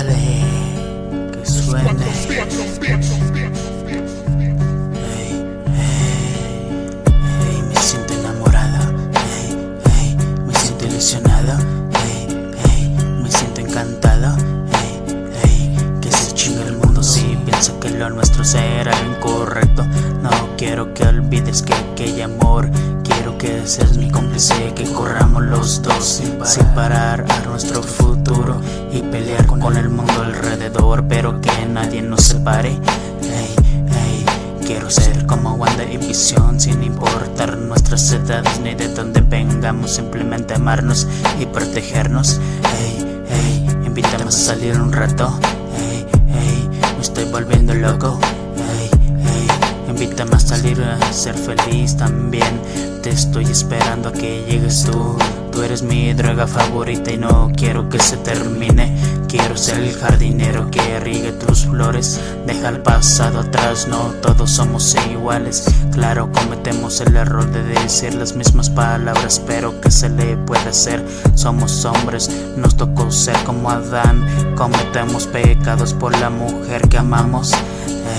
Dale, que suene. Hey, hey, hey, me siento enamorado. Hey, hey, me siento ilusionado. Hey, hey, me siento encantado. Hey, hey, que se chingue el mundo si pienso que lo nuestro será lo incorrecto. No quiero que olvides que aquel amor. Quiero que seas mi cómplice, que corramos los dos sin parar a nuestro futuro y pelear con el mundo alrededor, pero que nadie nos separe. Hey, hey, quiero ser como Wanda y Visión, sin importar nuestras edades ni de dónde vengamos, simplemente amarnos y protegernos. Hey, hey, invítame a salir un rato. Hey, hey, me estoy volviendo loco. Hey, hey, invítame a salir a ser feliz también. Te estoy esperando a que llegues tú. Tú eres mi droga favorita y no quiero que se termine. Quiero ser el jardinero que riegue tus flores. Deja el pasado atrás, no todos somos iguales. Claro, cometemos el error de decir las mismas palabras, pero ¿qué se le puede hacer? Somos hombres, nos tocó ser como Adán. Cometemos pecados por la mujer que amamos.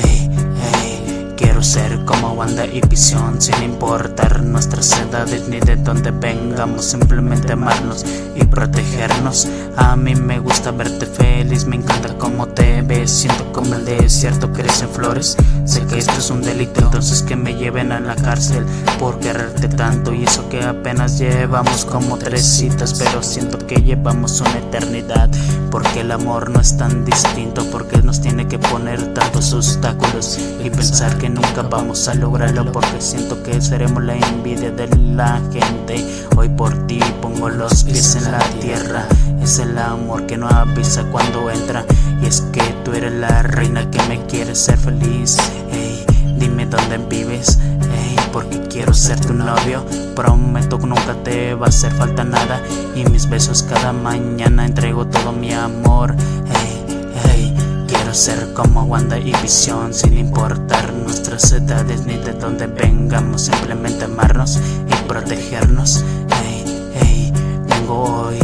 Hey, hey, quiero ser como Wanda y Visión, sin importar nuestras edades ni de dónde vengamos, simplemente amarnos y protegernos. A mí me gusta verte feliz, me encanta cómo te ves, siento como el desierto crecen flores. Sé que esto es un delito, entonces que me lleven a la cárcel por quererte tanto, y eso que apenas llevamos como 3 citas, pero siento que llevamos una eternidad, porque el amor no es tan distinto, porque nos tiene que poner tantos obstáculos y pensar que nunca vamos a lograrlo, porque siento que seremos la envidia de la gente. Hoy por ti pongo los pies en la tierra, es el amor que no avisa cuando entra, y es que tú eres la reina que me quiere ser feliz. Hey, dime dónde vives, hey, porque quiero ser tu novio. Prometo que nunca te va a hacer falta nada, y mis besos cada mañana entrego todo mi amor. Hey, hey, quiero ser como Wanda y Visión, sin importar nuestras edades ni de dónde vengamos, simplemente amarnos y protegernos. Hey, hey, vengo hoy,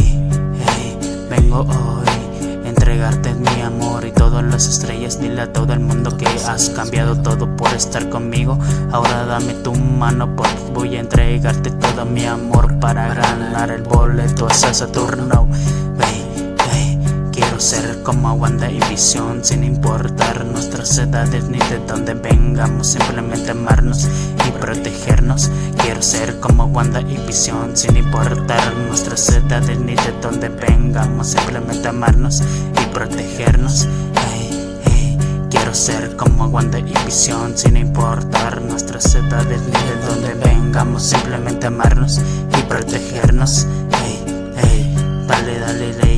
entregarte mi amor y todas las estrellas. Dile a todo el mundo que has cambiado todo por estar conmigo. Ahora dame tu mano porque voy a entregarte todo mi amor para ganar el boleto hacia Saturno. Quiero ser como Wanda y Visión, sin importar nuestras edades ni de dónde vengamos, simplemente amarnos y protegernos. Quiero ser como Wanda y Visión, sin importar nuestras edades ni de dónde vengamos, simplemente amarnos y protegernos. Hey, hey, quiero ser como Wanda y Visión, sin importar nuestras edades ni de dónde vengamos, simplemente amarnos y protegernos. Hey, hey, dale, dale, dale.